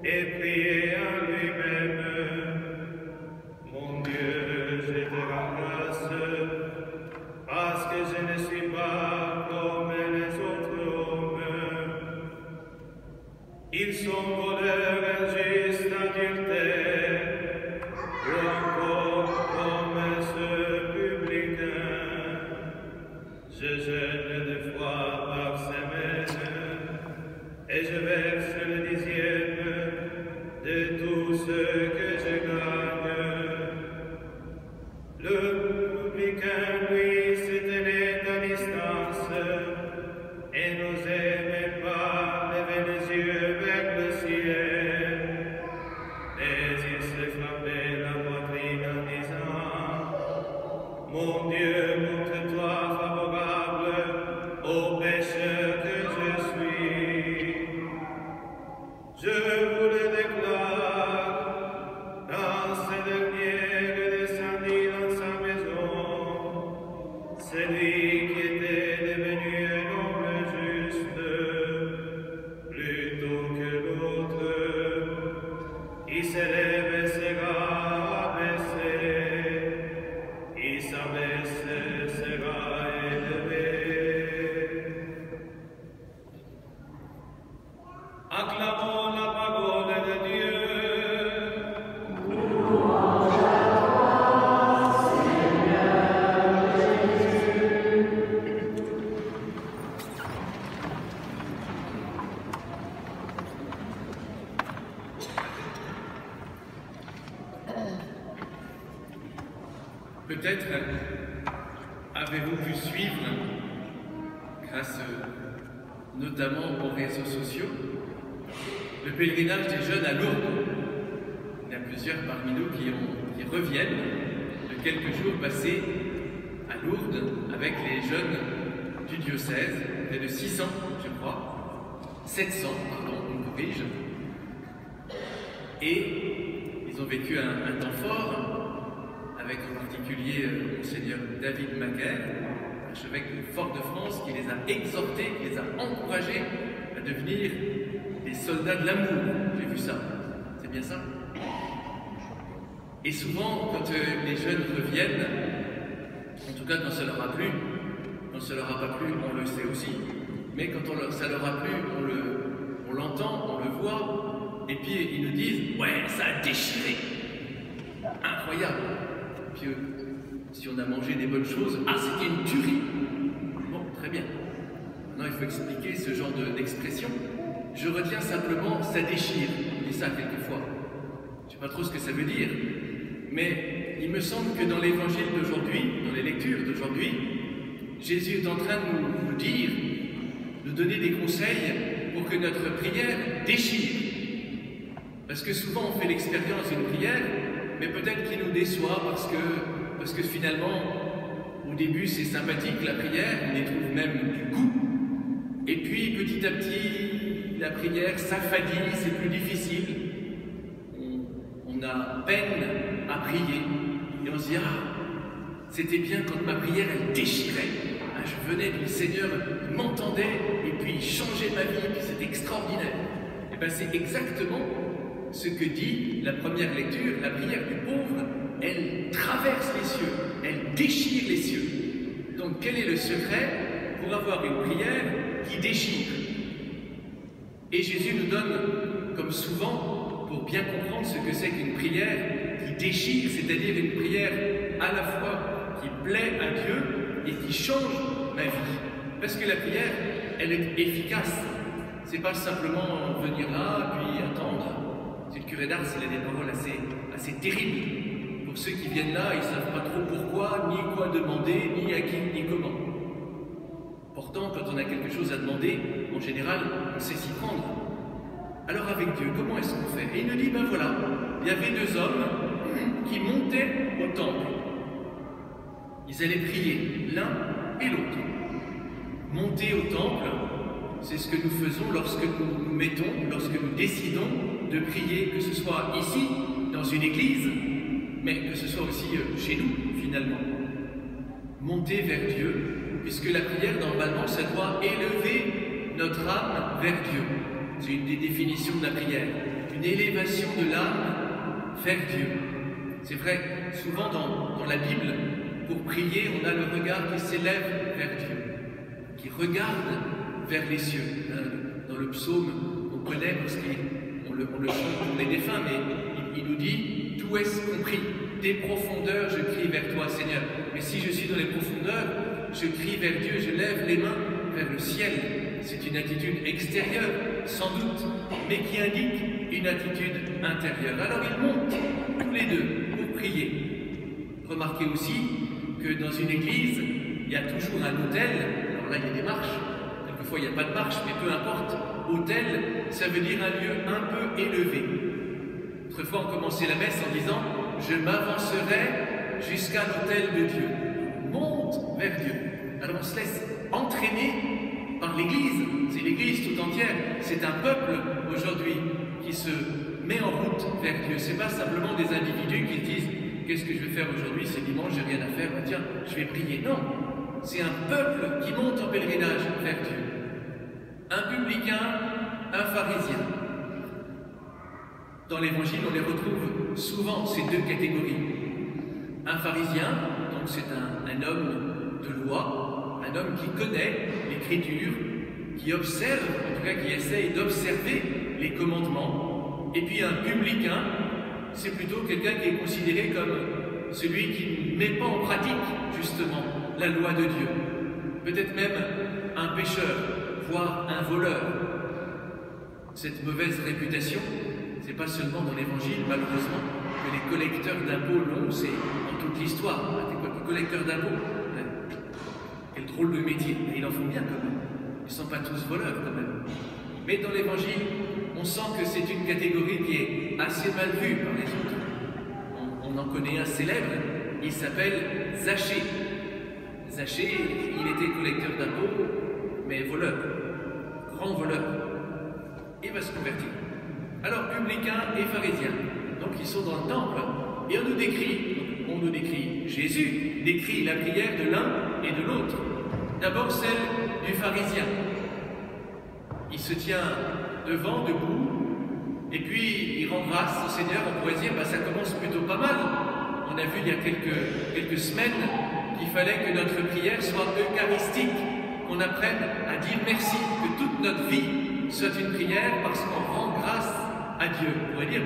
et prier à lui-même. Mon Dieu, je te rends grâce, parce que je ne suis pas comme les autres hommes. Ils sont voleurs, injustes, adultères, ou encore comme ce publicain. Je jeûne 2 fois par semaine, et je verse le 10e de tout ce que je gagne. Le publicain, lui, se tenait à distance et n'osait même pas lever les yeux vers le ciel. Mais il se frappait la poitrine en disant: Mon Dieu, montre-toi favorable au pécheur que je suis. Je vous le déclare, dans ce dernier descendit dans sa maison, celui qui était devenu un homme juste, plutôt que l'autre, il s'élève et sera abaissé, il s'abaisse et sera élevé. Acclamons la parole de Dieu. Peut-être avez-vous pu suivre, grâce notamment aux réseaux sociaux, le pèlerinage des jeunes à Lourdes. Il y a plusieurs parmi nous qui reviennent de quelques jours passés à Lourdes avec les jeunes du diocèse, près de 600, je crois, 700, pardon, on me corrige. Et ils ont vécu un temps fort, avec en particulier Monseigneur David Macaire, archevêque de Fort-de-France, qui les a exhortés, qui les a encouragés à devenir des soldats de l'amour. J'ai vu ça. C'est bien ça? Et souvent, quand les jeunes reviennent, en tout cas quand ça leur a plu, quand ça leur a pas plu, on le sait aussi, mais quand ça leur a plu, on l'entend, on le voit, et puis ils nous disent: ouais, ça a déchiré. Incroyable. Puis si on a mangé des bonnes choses, ah, c'était une tuerie. Bon, très bien. Maintenant, il faut expliquer ce genre d'expression. Je retiens simplement: ça déchire. On dit ça quelquefois. Je ne sais pas trop ce que ça veut dire. Mais il me semble que dans l'évangile d'aujourd'hui, dans les lectures d'aujourd'hui, Jésus est en train de nous dire, de donner des conseils pour que notre prière déchire. Parce que souvent on fait l'expérience d'une prière, mais peut-être qu'il nous déçoit parce que finalement, au début c'est sympathique la prière, on y trouve même du goût. Et puis petit à petit, la prière s'affadit, c'est plus difficile. On a peine à prier et on se dit: ah, c'était bien quand ma prière elle déchirait. Ah, je venais, puis le Seigneur m'entendait et puis il changeait ma vie, puis c'est extraordinaire. Et bien c'est exactement ce que dit la première lecture. La prière du pauvre, elle traverse les cieux, elle déchire les cieux. Donc quel est le secret pour avoir une prière qui déchire? Et Jésus nous donne, comme souvent, pour bien comprendre ce que c'est qu'une prière qui déchire, c'est-à-dire une prière à la fois qui plaît à Dieu et qui change ma vie. Parce que la prière, elle est efficace. C'est pas simplement venir là, puis attendre. C'est le curé d'Ars, il a des paroles assez terribles. Pour ceux qui viennent là, ils ne savent pas trop pourquoi, ni quoi demander, ni à qui, ni comment. Pourtant, quand on a quelque chose à demander, en général, on sait s'y prendre. Alors avec Dieu, comment est-ce qu'on fait? Et il nous dit, ben voilà, il y avait 2 hommes qui montaient au temple. Ils allaient prier l'un et l'autre. Monter au temple, c'est ce que nous faisons lorsque nous nous mettons, lorsque nous décidons de prier, que ce soit ici, dans une église, mais que ce soit aussi chez nous, finalement. Monter vers Dieu, puisque la prière, normalement, ça doit élever notre âme vers Dieu. C'est une des définitions de la prière. une élévation de l'âme vers Dieu. C'est vrai, souvent dans la Bible, pour prier, on a le regard qui s'élève vers Dieu, qui regarde vers les cieux. Dans le psaume, on connaît parce qu'on le chante pour les défunts, mais il nous dit « Tout est compris, des profondeurs, je crie vers toi, Seigneur. » Mais si je suis dans les profondeurs, je crie vers Dieu, je lève les mains vers le ciel. C'est une attitude extérieure, sans doute, mais qui indique une attitude intérieure. Alors ils montent tous les deux pour prier. Remarquez aussi que dans une église, il y a toujours un autel. Alors là, il y a des marches. Quelquefois, il n'y a pas de marche, mais peu importe. Autel, ça veut dire un lieu un peu élevé. Autrefois, on commençait la messe en disant « Je m'avancerai jusqu'à l'autel de Dieu ». On monte vers Dieu. Alors on se laisse entraîner par l'Église. C'est l'Église tout entière. C'est un peuple aujourd'hui qui se met en route vers Dieu. Ce n'est pas simplement des individus qui disent « Qu'est-ce que je vais faire aujourd'hui? C'est dimanche, j'ai rien à faire. Tiens, je vais prier. » Non, c'est un peuple qui monte en pèlerinage vers Dieu. Un publicain, un pharisien. Dans l'Évangile, on les retrouve souvent, ces deux catégories. Un pharisien, donc c'est un homme de loi, un homme qui connaît l'Écriture, qui observe, en tout cas qui essaye d'observer les commandements. Et puis un publicain, c'est plutôt quelqu'un qui est considéré comme celui qui ne met pas en pratique, justement, la loi de Dieu. Peut-être même un pécheur, voire un voleur. Cette mauvaise réputation, c'est pas seulement dans l'Évangile, malheureusement, que les collecteurs d'impôts l'ont, c'est dans toute l'histoire. Les collecteurs d'impôts, quel drôle de métier, mais ils en font bien quand même. Ils ne sont pas tous voleurs quand même. Mais dans l'Évangile, on sent que c'est une catégorie qui est assez mal vue par les autres. On en connaît un célèbre, il s'appelle Zachée. Zachée, il était collecteur d'impôts, mais voleur, grand voleur. Il va se convertir. Alors, publicains et pharisiens, donc ils sont dans le temple, et on nous décrit, Jésus décrit la prière de l'un et de l'autre. D'abord celle du pharisien. Il se tient devant, debout, et puis il rend grâce au Seigneur. On pourrait dire, ça commence plutôt pas mal. On a vu il y a quelques semaines qu'il fallait que notre prière soit eucharistique, qu'on apprenne à dire merci, que toute notre vie soit une prière parce qu'on rend grâce à Dieu. On pourrait dire,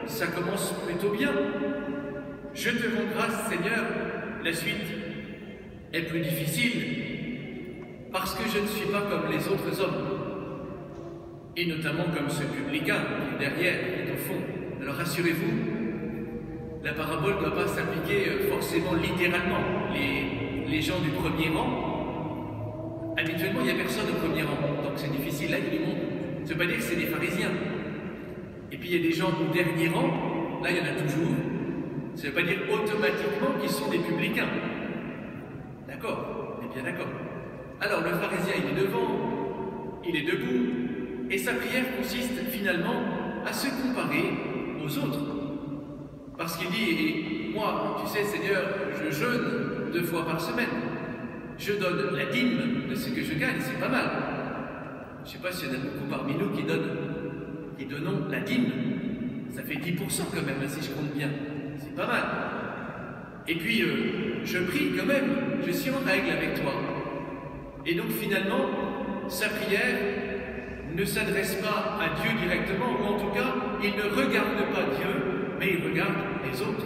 ça commence plutôt bien. Je te rends grâce, Seigneur. La suite est plus difficile parce que je ne suis pas comme les autres hommes, et notamment comme ce publicain qui est derrière, qui est au fond. Alors rassurez-vous, la parabole ne doit pas s'appliquer forcément littéralement. Les gens du premier rang, habituellement il n'y a personne au premier rang, donc c'est difficile, là il y a du monde. Ça ne veut pas dire que c'est des pharisiens. Et puis il y a des gens au dernier rang, là il y en a toujours. Ça ne veut pas dire automatiquement qu'ils sont des publicains. D'accord? On est bien d'accord. Alors le pharisien, il est devant, il est debout, et sa prière consiste finalement à se comparer aux autres. Parce qu'il dit, et moi, tu sais Seigneur, je jeûne 2 fois par semaine. Je donne la dîme de ce que je gagne, c'est pas mal. Je ne sais pas s'il y en a beaucoup parmi nous qui donnons la dîme. Ça fait 10% quand même, si je compte bien. C'est pas mal. Et puis, je prie quand même, je suis en règle avec toi. Et donc finalement, sa prière ne s'adresse pas à Dieu directement, ou en tout cas, il ne regarde pas Dieu, mais il regarde les autres.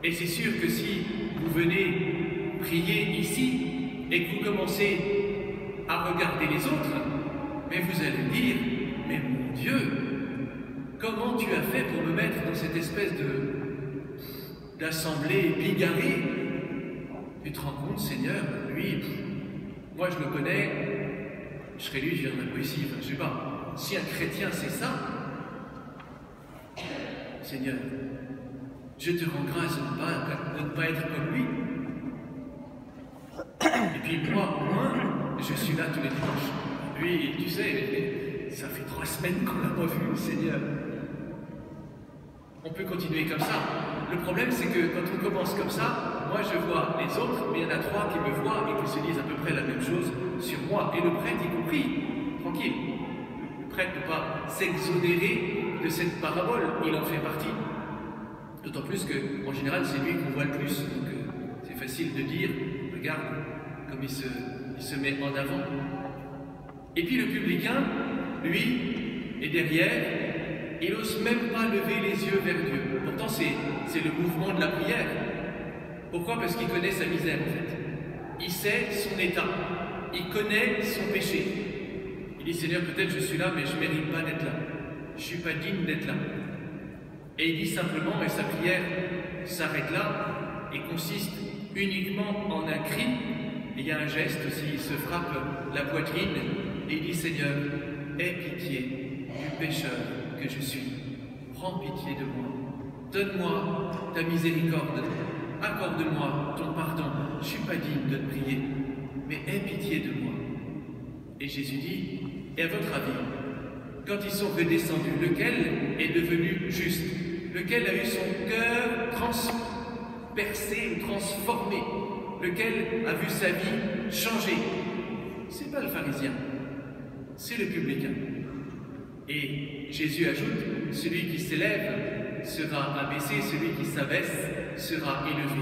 Et c'est sûr que si vous venez prier ici, et que vous commencez à regarder les autres, mais vous allez dire, mais mon Dieu, comment tu as fait pour me mettre dans cette espèce d'assemblée bigarrée? Tu te rends compte, Seigneur, lui, moi je le connais, je serais lui, je viens de la poésie, enfin je sais pas. Si un chrétien c'est ça, Seigneur, je te rends grâce de ne pas être comme lui. Et puis moi, au moins, je suis là tous les dimanches. Lui, tu sais, ça fait 3 semaines qu'on l'a pas vu, Seigneur. On peut continuer comme ça. Le problème, c'est que quand on commence comme ça, moi je vois les autres, mais il y en a 3 qui me voient et qui se disent à peu près la même chose sur moi. Et le prêtre y compris, tranquille. Le prêtre ne peut pas s'exonérer de cette parabole, il en fait partie. D'autant plus qu'en général, c'est lui qu'on voit le plus. Donc c'est facile de dire, regarde comme il se met en avant. Et puis le publicain, lui, est derrière, il n'ose même pas lever les yeux vers Dieu. Pourtant, c'est le mouvement de la prière. Pourquoi? Parce qu'il connaît sa misère, en fait. Il sait son état. Il connaît son péché. Il dit, Seigneur, peut-être je suis là, mais je ne mérite pas d'être là. Je ne suis pas digne d'être là. Et il dit simplement, et sa prière s'arrête là, et consiste uniquement en un cri. Et il y a un geste aussi, il se frappe la poitrine, et il dit, Seigneur, aie pitié du pécheur que je suis. Prends pitié de moi. Donne-moi ta miséricorde. Accorde-moi ton pardon. Je ne suis pas digne de te prier, mais aie pitié de moi. Et Jésus dit, et à votre avis, quand ils sont redescendus, lequel est devenu juste? Lequel a eu son cœur transpercé ou transformé? Lequel a vu sa vie changer? Ce n'est pas le pharisien, c'est le publicain. Et Jésus ajoute, celui qui s'élève sera abaissé, celui qui s'abaisse sera élevé.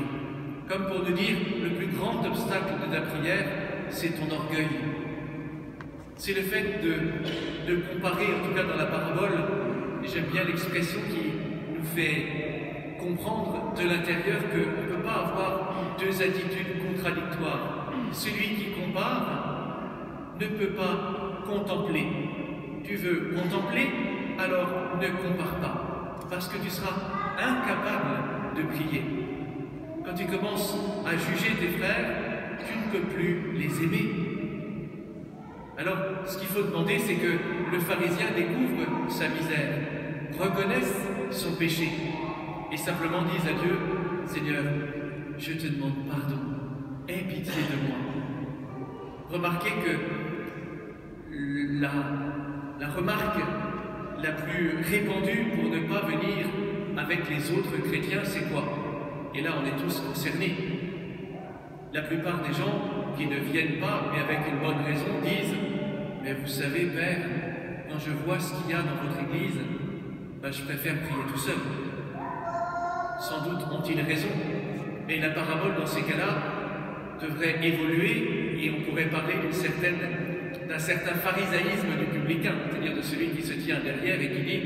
Comme pour nous dire, le plus grand obstacle de ta prière, c'est ton orgueil. C'est le fait de comparer, en tout cas dans la parabole, et j'aime bien l'expression qui nous fait comprendre de l'intérieur qu'on ne peut pas avoir deux attitudes contradictoires. Celui qui compare ne peut pas contempler. Tu veux contempler, alors ne compare pas, parce que tu seras incapable de prier. Quand tu commences à juger tes frères, tu ne peux plus les aimer. Alors, ce qu'il faut demander, c'est que le pharisien découvre sa misère, reconnaisse son péché, et simplement dise à Dieu, Seigneur, je te demande pardon, aie pitié de moi. Remarquez que la remarque la plus répandue pour ne pas venir avec les autres chrétiens, c'est quoi? Et là, on est tous concernés. La plupart des gens qui ne viennent pas, mais avec une bonne raison, disent « Mais vous savez, Père, quand je vois ce qu'il y a dans votre Église, ben, je préfère prier tout seul. » Sans doute ont-ils raison, mais la parabole, dans ces cas-là, devrait évoluer et on pourrait parler d'un certain pharisaïsme du publicain, c'est-à-dire de celui qui se tient derrière et qui dit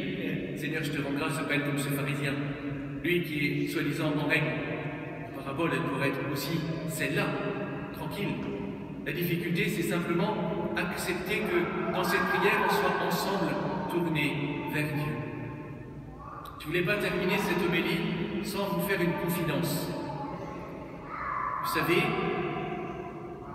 « Seigneur, je te rends grâce, je comme ce pharisien. » Lui qui est soi-disant en règle. La parabole, elle pourrait être aussi celle-là, tranquille. La difficulté, c'est simplement accepter que dans cette prière, on soit ensemble tournés vers Dieu. Je ne voulais pas terminer cette homélie sans vous faire une confidence. Vous savez,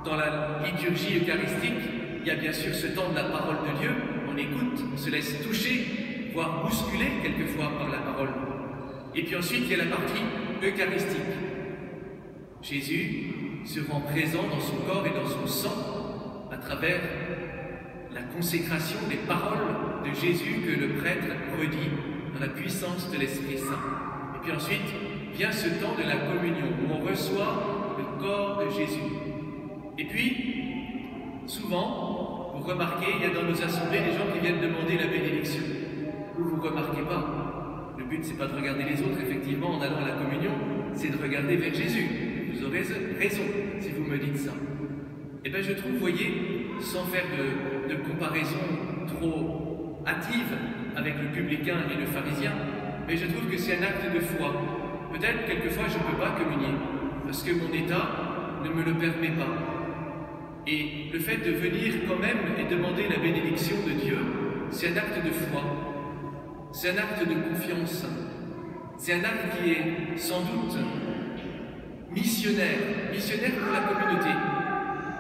dans la liturgie eucharistique, il y a bien sûr ce temps de la parole de Dieu. On écoute, on se laisse toucher, voire bousculer quelquefois par la parole. Et puis ensuite, il y a la partie eucharistique. Jésus se rend présent dans son corps et dans son sang à travers la consécration des paroles de Jésus que le prêtre redit dans la puissance de l'Esprit Saint. Et puis ensuite, vient ce temps de la communion où on reçoit le corps de Jésus. Et puis, souvent, vous remarquez, il y a dans nos assemblées des gens qui viennent demander la bénédiction. Vous ne remarquez pas. Le but, c'est pas de regarder les autres, effectivement, en allant à la communion, c'est de regarder vers Jésus. Vous aurez raison si vous me dites ça. Eh bien, je trouve, vous voyez, sans faire de comparaison trop hâtive avec le publicain et le pharisien, mais je trouve que c'est un acte de foi. Peut-être, quelquefois, je ne peux pas communier, parce que mon état ne me le permet pas. Et le fait de venir quand même et demander la bénédiction de Dieu, c'est un acte de foi. C'est un acte de confiance. C'est un acte qui est sans doute missionnaire pour la communauté.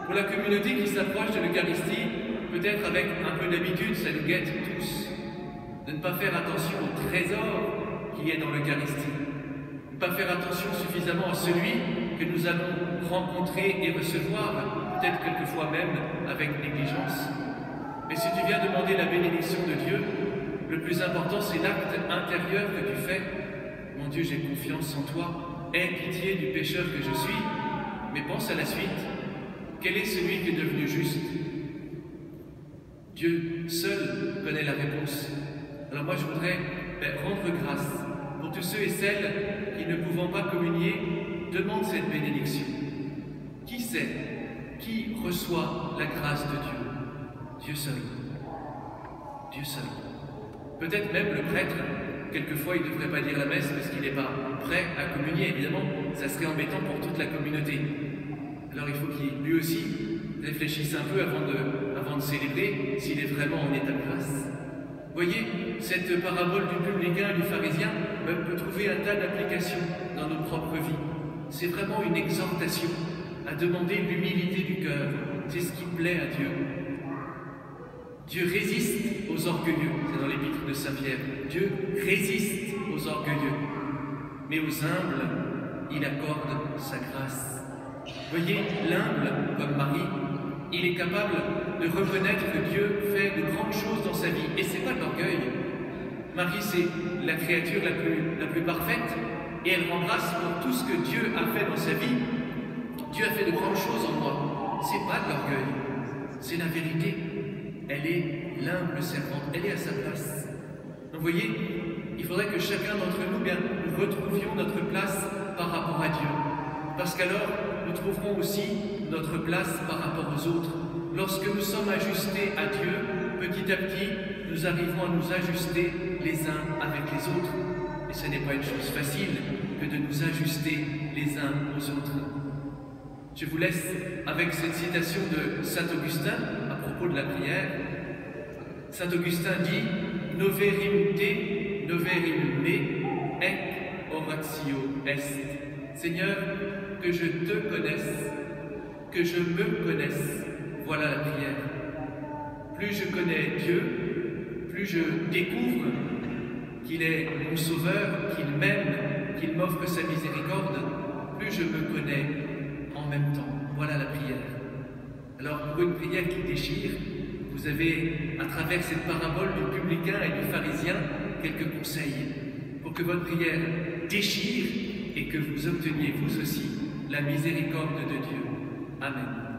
Pour la communauté qui s'approche de l'Eucharistie, peut-être avec un peu d'habitude, ça nous guette tous. De ne pas faire attention au trésor qui est dans l'Eucharistie. De ne pas faire attention suffisamment à celui que nous allons rencontrer et recevoir, peut-être quelquefois même avec négligence. Mais si tu viens demander la bénédiction de Dieu, le plus important, c'est l'acte intérieur que tu fais. Mon Dieu, j'ai confiance en toi. Aie pitié du pécheur que je suis. Mais pense à la suite. Quel est celui qui est devenu juste? Dieu seul connaît la réponse. Alors moi je voudrais rendre grâce pour tous ceux et celles qui, ne pouvant pas communier, demandent cette bénédiction. Qui sait qui reçoit la grâce de Dieu? Dieu seul. Dieu seul. Peut-être même le prêtre, quelquefois il ne devrait pas dire la messe parce qu'il n'est pas prêt à communier. Évidemment, ça serait embêtant pour toute la communauté. Alors il faut qu'il lui aussi réfléchisse un peu avant de célébrer s'il est vraiment en état de grâce. Voyez, cette parabole du publicain et du pharisien peut trouver un tas d'applications dans nos propres vies. C'est vraiment une exhortation à demander l'humilité du cœur. C'est ce qui plaît à Dieu. Dieu résiste aux orgueilleux, c'est dans l'épître de Saint Pierre. Dieu résiste aux orgueilleux, mais aux humbles, il accorde sa grâce. Voyez, l'humble, comme Marie, il est capable de reconnaître que Dieu fait de grandes choses dans sa vie, et ce n'est pas de l'orgueil. Marie, c'est la créature la plus parfaite, et elle rend grâce pour tout ce que Dieu a fait dans sa vie. Dieu a fait de grandes choses en moi. Ce n'est pas de l'orgueil, c'est la vérité. Elle est l'humble servante, elle est à sa place. Donc vous voyez, il faudrait que chacun d'entre nous, nous retrouvions notre place par rapport à Dieu. Parce qu'alors, nous trouverons aussi notre place par rapport aux autres. Lorsque nous sommes ajustés à Dieu, petit à petit, nous arrivons à nous ajuster les uns avec les autres. Et ce n'est pas une chose facile que de nous ajuster les uns aux autres. Je vous laisse avec cette citation de Saint Augustin à propos de la prière. Saint Augustin dit « Noverim te, noverim me, ec oratio est ». Seigneur, que je te connaisse, que je me connaisse, voilà la prière. Plus je connais Dieu, plus je découvre qu'il est mon sauveur, qu'il m'aime, qu'il m'offre sa miséricorde, plus je me connais en même temps. Voilà la prière. Alors pour une prière qui déchire, vous avez, à travers cette parabole du publicain et du pharisien, quelques conseils pour que votre prière déchire et que vous obteniez vous aussi la miséricorde de Dieu. Amen.